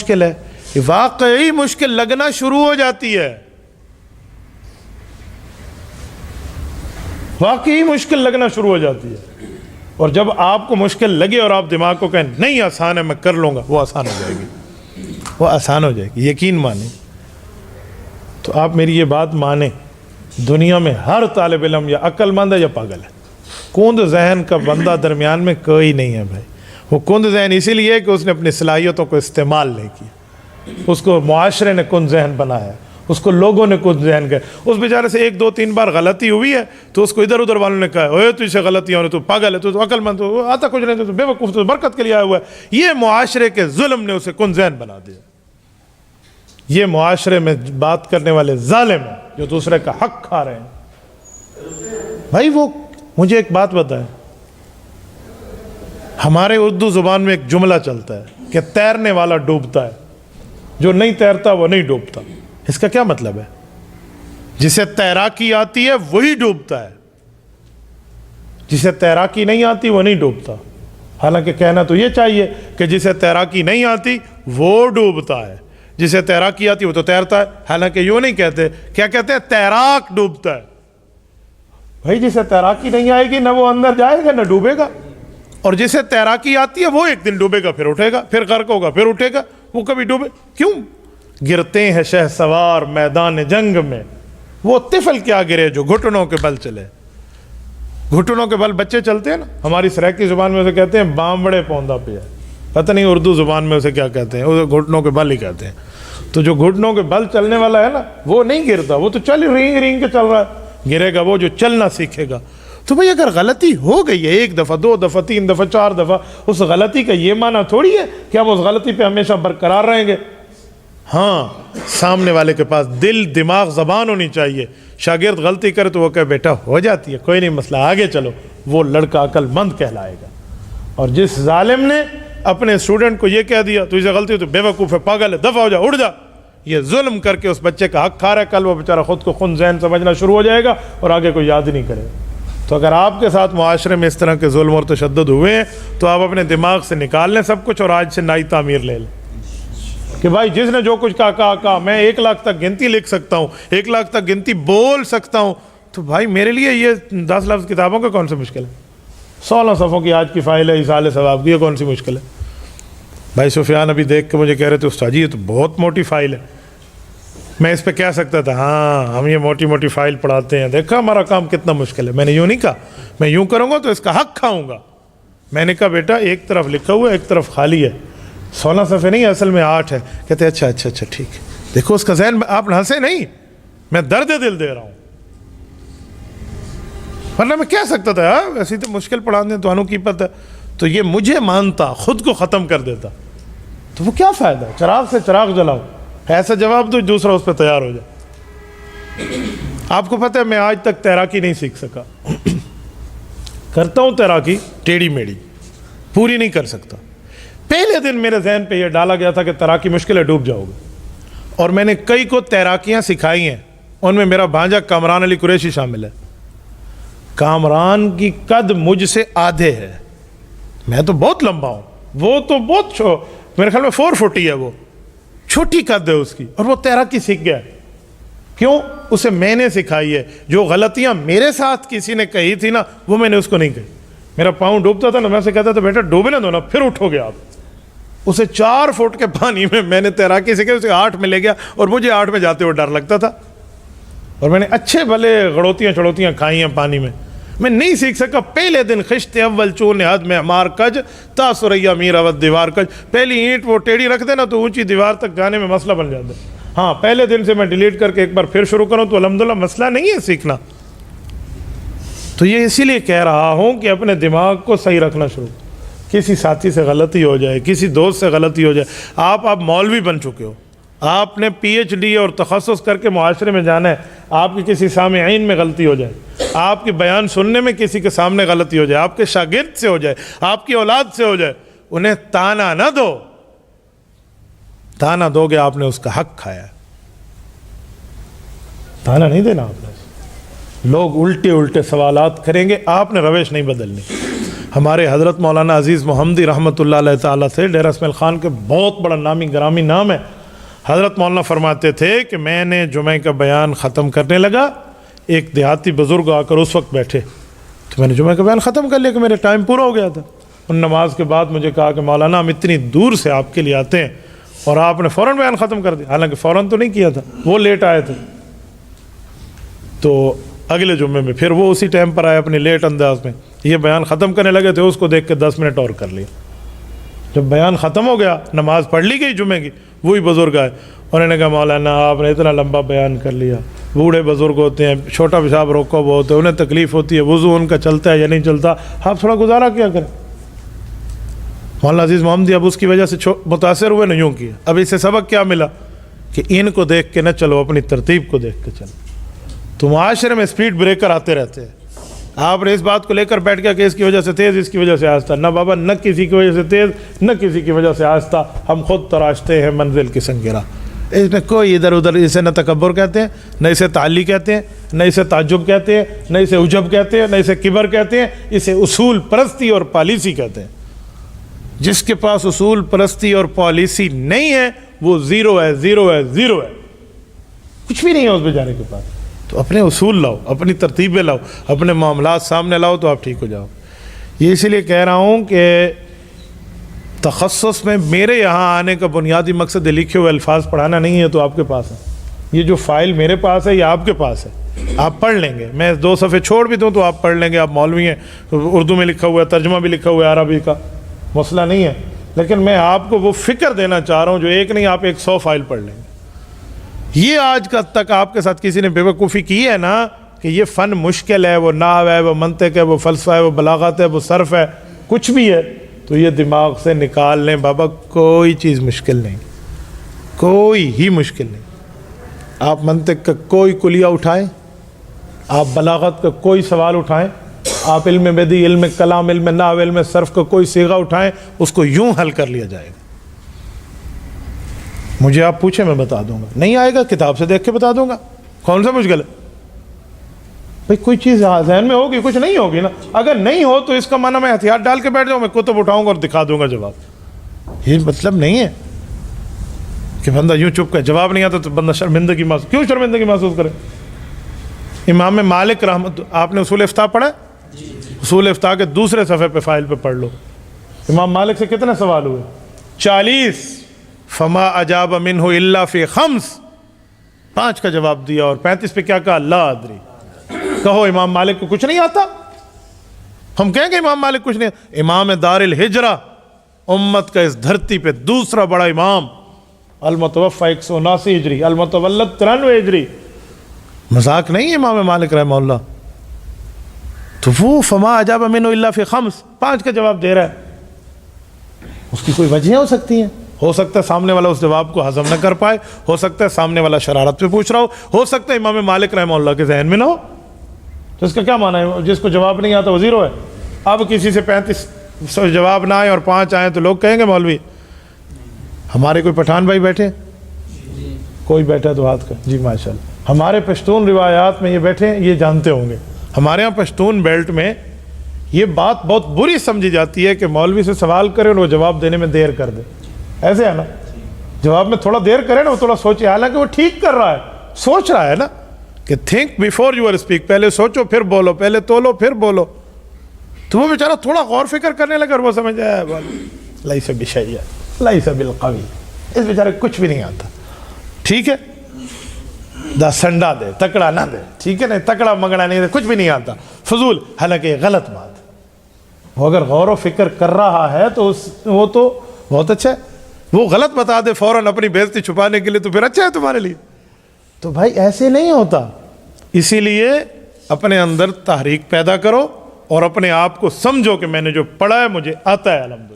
مشکل ہے. واقعی مشکل لگنا شروع ہو جاتی ہے, واقعی مشکل لگنا شروع ہو جاتی ہے. اور جب آپ کو مشکل لگے اور آپ دماغ کو کہیں نہیں آسان ہے میں کر لوں گا, وہ آسان ہو جائے گی, وہ آسان ہو جائے گی, یقین مانیں. تو آپ میری یہ بات مانیں, دنیا میں ہر طالب علم یا عقل مند ہے یا پاگل ہے. کند ذہن کا بندہ درمیان میں کوئی نہیں ہے بھائی. وہ کند ذہن اسی لیے کہ اس نے اپنی صلاحیتوں کو استعمال نہیں کیا, اس کو معاشرے نے کند ذہن بنایا, اس کو لوگوں نے کند ذہن کیا. اس بیچارے سے 1-2-3 بار غلطی ہوئی ہے تو اس کو ادھر ادھر والوں نے کہا اوے تو اسے غلطیاں ہو رہی, تو پاگل ہے, تو عقل مند, تو آتا کچھ نہیں, تو بے وقوف, تو برکت کے لیے آیا ہوا ہے. یہ معاشرے کے ظلم نے اسے کند ذہن بنا دیا. یہ معاشرے میں بات کرنے والے ظالم ہیں جو دوسرے کا حق کھا رہے ہیں. بھائی وہ مجھے ایک بات بتائیں, ہمارے اردو زبان میں ایک جملہ چلتا ہے کہ تیرنے والا ڈوبتا ہے, جو نہیں تیرتا وہ نہیں ڈوبتا. اس کا کیا مطلب ہے؟ جسے تیراکی آتی ہے وہی ڈوبتا ہے, جسے تیراکی نہیں آتی وہ نہیں ڈوبتا. حالانکہ کہنا تو یہ چاہیے کہ جسے تیراکی نہیں آتی وہ ڈوبتا ہے, جسے تیراکی آتی وہ تو تیرتا ہے. حالانکہ یوں نہیں کہتے, کیا کہتے ہیں؟ تیراک ڈوبتا ہے. بھائی جسے تیراکی نہیں آئے گی نہ وہ اندر جائے گا نہ ڈوبے گا, اور جسے تیراکی آتی ہے وہ ایک دن ڈوبے گا, پھر اٹھے گا, پھر غرق ہوگا, پھر اٹھے گا. وہ کبھی ڈوبے کیوں؟ گرتے ہیں شہسوار میدان جنگ میں, وہ طفل کیا گرے جو گھٹنوں کے بل چلے. گھٹنوں کے بل بچے چلتے ہیں نا, ہماری سرائکی زبان میں اسے کہتے ہیں بامبڑے پوندا پہ ہے, پتہ نہیں اردو زبان میں اسے کیا کہتے ہیں, اسے گھٹنوں کے بل ہی کہتے ہیں. تو جو گھٹنوں کے بل چلنے والا ہے نا وہ نہیں گرتا, وہ تو چل رینگ رینگ کے چل رہا ہے. گرے گا وہ جو چلنا سیکھے گا. تو بھئی اگر غلطی ہو گئی ہے 1 دفعہ 2 دفعہ 3 دفعہ 4 دفعہ, اس غلطی کا یہ معنی تھوڑی ہے کہ ہم اس غلطی پہ ہمیشہ برقرار رہیں گے. ہاں, سامنے والے کے پاس دل, دماغ, زبان ہونی چاہیے. شاگرد غلطی کرے تو وہ کہے بیٹا ہو جاتی ہے, کوئی نہیں مسئلہ, آگے چلو, وہ لڑکا عقل مند کہلائے گا. اور جس ظالم نے اپنے اسٹوڈنٹ کو یہ کہہ دیا تو اسے غلطی, تو بے وقوف ہے, پاگل ہے, دفع ہو جا, اٹھ جا, یہ ظلم کر کے اس بچے کا حق کھا رہا ہے. کل وہ بیچارہ خود کو خود ذہن سمجھنا شروع ہو جائے گا اور آگے کوئی یاد نہیں کرے. تو اگر آپ کے ساتھ معاشرے میں اس طرح کے ظلم اور تشدد ہوئے ہیں تو آپ اپنے دماغ سے نکال لیں سب کچھ, اور آج سے نئی تعمیر لے لیں کہ بھائی جس نے جو کچھ کہا, میں 1 لاکھ تک گنتی لکھ سکتا ہوں, 1 لاکھ تک گنتی بول سکتا ہوں, تو بھائی میرے لیے یہ 10 لفظ کتابوں کا کون سی مشکل ہے؟ 16 صفحوں کی آج کی فائل ہے ایصال ثواب کی, یہ کون سی مشکل ہے؟ بھائی سفیان ابھی دیکھ کے مجھے کہہ رہے تھے استاد جی یہ تو بہت موٹی فائل ہے, میں اس پہ کہہ سکتا تھا ہاں ہم یہ موٹی موٹی فائل پڑھاتے ہیں, دیکھا ہمارا کام کتنا مشکل ہے. میں نے یوں نہیں کہا, میں یوں کروں گا تو اس کا حق کھاؤں گا. میں نے کہا بیٹا ایک طرف لکھا ہوا ہے ایک طرف خالی ہے, 16 صفحے نہیں اصل میں 8 ہے. کہتے اچھا ٹھیک ہے, دیکھو اس کا ذہن, آپ ہنسے نہیں, میں درد دل دے رہا ہوں, ورنہ میں کہہ سکتا تھا ایسی تو مشکل پڑھانے تو انہوں کی پتہ. تو یہ مجھے مانتا, خود کو ختم کر دیتا, تو وہ کیا فائدہ ہے؟ چراغ سے چراغ جلاؤ, ایسا جواب دو دوسرا اس پہ تیار ہو جائے. آپ کو پتہ ہے میں آج تک تیراکی نہیں سیکھ سکا. کرتا ہوں تیراکی ٹیڑھی میڑھی, پوری نہیں کر سکتا. پہلے دن میرے ذہن پہ یہ ڈالا گیا تھا کہ تیراکی مشکل ہے, ڈوب جاؤ گے, اور میں نے کئی کو تیراکیاں سکھائی ہیں. ان میں میرا بھانجا کامران علی قریشی شامل ہے. کامران کی قد مجھ سے آدھے ہے, میں تو بہت لمبا ہوں, وہ تو بہت میرے خیال میں 4 فٹ ہی ہے, وہ چھوٹی قد ہے اس کی, اور وہ تیراکی سیکھ گیا. کیوں؟ اسے میں نے سکھائی ہے. جو غلطیاں میرے ساتھ کسی نے کہی تھی نا وہ میں نے اس کو نہیں کہی. میرا پاؤں ڈوبتا تھا نا, میں اسے کہتا تھا بیٹا ڈوبے نہ دو نا, پھر اٹھو گے آپ. اسے 4 فٹ کے پانی میں نے تیراکی سیکھی, اسے 8 میں لے گیا, اور مجھے 8 میں جاتے ہوئے ڈر لگتا تھا. اور میں نے اچھے بھلے غڑوتیاں چڑوتیاں کھائی ہیں پانی میں. میں نہیں سیکھ سکا. پہلے دن خشت اول چون حد میں مار کج تا سریا میر اود دیوار کج. پہلی اینٹ وہ ٹیڑھی رکھ دینا تو اونچی دیوار تک جانے میں مسئلہ بن جاتا ہے. ہاں پہلے دن سے میں ڈیلیٹ کر کے ایک بار پھر شروع کروں تو الحمدللہ مسئلہ نہیں ہے سیکھنا. تو یہ اسی لیے کہہ رہا ہوں کہ اپنے دماغ کو صحیح رکھنا شروع. کسی ساتھی سے غلطی ہو جائے, کسی دوست سے غلطی ہو جائے, آپ مولوی بن چکے ہو, آپ نے PhD اور تخصص کر کے معاشرے میں جانا ہے, آپ کی کسی سامعین میں غلطی ہو جائے, آپ کے بیان سننے میں کسی کے سامنے غلطی ہو جائے, آپ کے شاگرد سے ہو جائے, آپ کی اولاد سے ہو جائے, انہیں تانا نہ دو. تانا دو گے آپ نے اس کا حق کھایا. تانا نہیں دینا آپ نے. لوگ الٹے الٹے سوالات کریں گے, آپ نے روش نہیں بدلنی. ہمارے حضرت مولانا عزیز محمدی رحمۃ اللہ علیہ تعالیٰ سے، ڈیرہ اسماعیل خان کے بہت بڑا نامی گرامی نام ہے، حضرت مولانا فرماتے تھے کہ میں نے جمعہ کا بیان ختم کرنے لگا، ایک دیہاتی بزرگ آ کر اس وقت بیٹھے تو میں نے جمعہ کا بیان ختم کر لیا کہ میرے ٹائم پورا ہو گیا تھا۔ ان نماز کے بعد مجھے کہا کہ مولانا ہم اتنی دور سے آپ کے لیے آتے ہیں اور آپ نے فوراً بیان ختم کر دیا، حالانکہ فوراً تو نہیں کیا تھا، وہ لیٹ آئے تھے۔ تو اگلے جمعے میں پھر وہ اسی ٹائم پر آئے اپنے لیٹ انداز میں، یہ بیان ختم کرنے لگے تھے، اس کو دیکھ کے 10 منٹ اور کر لیا۔ جب بیان ختم ہو گیا، نماز پڑھ لی گئی جمعے کی، وہی بزرگ آئے، انہوں نے کہا مولانا آپ نے اتنا لمبا بیان کر لیا، بوڑھے بزرگ ہوتے ہیں، چھوٹا پیشاب روکا ہوا ہوتا ہے، انہیں تکلیف ہوتی ہے، وضو ان کا چلتا ہے یا نہیں چلتا، آپ تھوڑا گزارا کیا کریں۔ مولانا عزیز محمدی اب اس کی وجہ سے متاثر ہوئے، نہیں یوں کیا۔ اب اس سے سبق کیا ملا کہ ان کو دیکھ کے نہ چلو، اپنی ترتیب کو دیکھ کے چلو۔ تو معاشرے میں سپیڈ بریکر آتے رہتے ہیں، آپ نے اس بات کو لے کر بیٹھ گیا کہ اس کی وجہ سے تیز، اس کی وجہ سے آہستہ، نہ بابا، نہ کسی کی وجہ سے تیز، نہ کسی کی وجہ سے آہستہ، ہم خود تراشتے ہیں منزل کی سنگرا۔ اس میں کوئی ادھر ادھر، اسے نہ تکبر کہتے ہیں، نہ اسے تعلی کہتے ہیں، نہ اسے تعجب کہتے ہیں، نہ اسے عجب کہتے ہیں، نہ اسے کبر کہتے ہیں، اسے اصول پرستی اور پالیسی کہتے ہیں۔ جس کے پاس اصول پرستی اور پالیسی نہیں ہے وہ زیرو ہے، زیرو ہے، زیرو ہے، کچھ بھی نہیں ہے اس بیچارے کے پاس۔ تو اپنے اصول لاؤ، اپنی ترتیبیں لاؤ، اپنے معاملات سامنے لاؤ تو آپ ٹھیک ہو جاؤ۔ یہ اسی لیے کہہ رہا ہوں کہ تخصص میں میرے یہاں آنے کا بنیادی مقصد لکھے ہوئے الفاظ پڑھانا نہیں ہے، تو آپ کے پاس ہے یہ جو فائل میرے پاس ہے، یہ آپ کے پاس ہے، آپ پڑھ لیں گے، میں 2 صفحے چھوڑ بھی دوں تو آپ پڑھ لیں گے، آپ مولوی ہیں، اردو میں لکھا ہوا ہے، ترجمہ بھی لکھا ہوا ہے عربی کا، مسئلہ نہیں ہے، لیکن میں آپ کو وہ فکر دینا چاہ رہا ہوں جو ایک نہیں، آپ 100 فائل پڑھ لیں گے۔ یہ آج تک آپ کے ساتھ کسی نے بے وقوفی کی ہے نا کہ یہ فن مشکل ہے، وہ نحو ہے، وہ منطق ہے، وہ فلسفہ ہے، وہ بلاغت ہے، وہ صرف ہے، کچھ بھی ہے، تو یہ دماغ سے نکال لیں بابا، کوئی چیز مشکل نہیں، کوئی ہی مشکل نہیں۔ آپ منطق کا کوئی کلیہ اٹھائیں، آپ بلاغت کا کوئی سوال اٹھائیں، آپ علم بدیع، علم کلام، علم نحو، علم صرف کا کوئی صیغہ اٹھائیں، اس کو یوں حل کر لیا جائے گا۔ مجھے آپ پوچھیں میں بتا دوں گا، نہیں آئے گا کتاب سے دیکھ کے بتا دوں گا، کون سا مشکل ہے بھئی؟ کوئی چیز ذہن میں ہوگی، کچھ نہیں ہوگی نا، اگر نہیں ہو تو اس کا معنی میں ہتھیار ڈال کے بیٹھ جاؤں، میں کتب اٹھاؤں گا اور دکھا دوں گا جواب۔ یہ مطلب نہیں ہے کہ بندہ یوں چپ کر جواب نہیں آتا تو بندہ شرمندگی محسوس، کیوں شرمندگی محسوس کرے؟ امام مالک رحمت، آپ نے اصول افتاء پڑھا؟ اصول افتاء کے دوسرے صفحے پہ فائل پہ پڑھ لو، امام مالک سے کتنے سوال ہوئے؟ 40۔ فما اجاب منہ الا فی 5، 5 کا جواب دیا، اور 35 پہ کیا کہا؟ لا ادری۔ کہو امام مالک کو کچھ نہیں آتا؟ ہم کہیں گے امام مالک کچھ نہیں آتا؟ امام دار الہجرہ، امت کا اس دھرتی پہ دوسرا بڑا امام، المتوفی 179 ہجری، المتولد 93 ہجری، مذاق نہیں ہے امام مالک رحمہ اللہ۔ تو وہ فما اجاب منہ الا فی 5، 5 کا جواب دے رہا ہے، اس کی کوئی وجہ ہو سکتی ہیں، ہو سکتا ہے سامنے والا اس جواب کو ہضم نہ کر پائے، ہو سکتا ہے سامنے والا شرارت پہ پوچھ رہا ہو سکتا ہے امام مالک رحمہ اللہ کے ذہن میں نہ ہو، تو اس کا کیا معنی ہے؟ جس کو جواب نہیں آتا وہ زیرو ہے۔ اب کسی سے 35 جواب نہ آئے اور 5 آئیں تو لوگ کہیں گے مولوی، ہمارے کوئی پٹھان بھائی بیٹھے؟ کوئی بیٹھا تو ہاتھ کا، جی ماشاءاللہ۔ ہمارے پشتون روایات میں یہ بیٹھے ہیں، یہ جانتے ہوں گے، ہمارے ہاں پشتون بیلٹ میں یہ بات بہت بری سمجھی جاتی ہے کہ مولوی سے سوال کرے اور وہ جواب دینے میں دیر کر دے، ایسے ہے نا، جواب میں تھوڑا دیر کرے نا، وہ تھوڑا سوچے، حالانکہ وہ ٹھیک کر رہا ہے، سوچ رہا ہے نا کہ تھنک بیفور یو اسپیک، پہلے سوچو پھر بولو، پہلے تولو پھر بولو۔ تو وہ بیچارہ تھوڑا غور فکر کرنے لگا اور وہ سمجھ آیا لیس بشیء لیس بالقوی، اس بیچارے کچھ بھی نہیں آتا، ٹھیک ہے، دا سنڈا دے تکڑا نہ دے، ٹھیک ہے نا، تکڑا مگڑا نہیں دے، کچھ بھی نہیں آتا، فضول، حالانکہ یہ غلط بات ہے۔ وہ اگر غور و فکر کر رہا ہے تو وہ تو بہت اچھا ہے، وہ غلط بتا دے فوراً اپنی بے عزتی چھپانے کے لیے تو پھر اچھا ہے تمہارے لیے۔ تو بھائی ایسے نہیں ہوتا، اسی لیے اپنے اندر تحریک پیدا کرو اور اپنے آپ کو سمجھو کہ میں نے جو پڑھا ہے مجھے آتا ہے الحمدللہ۔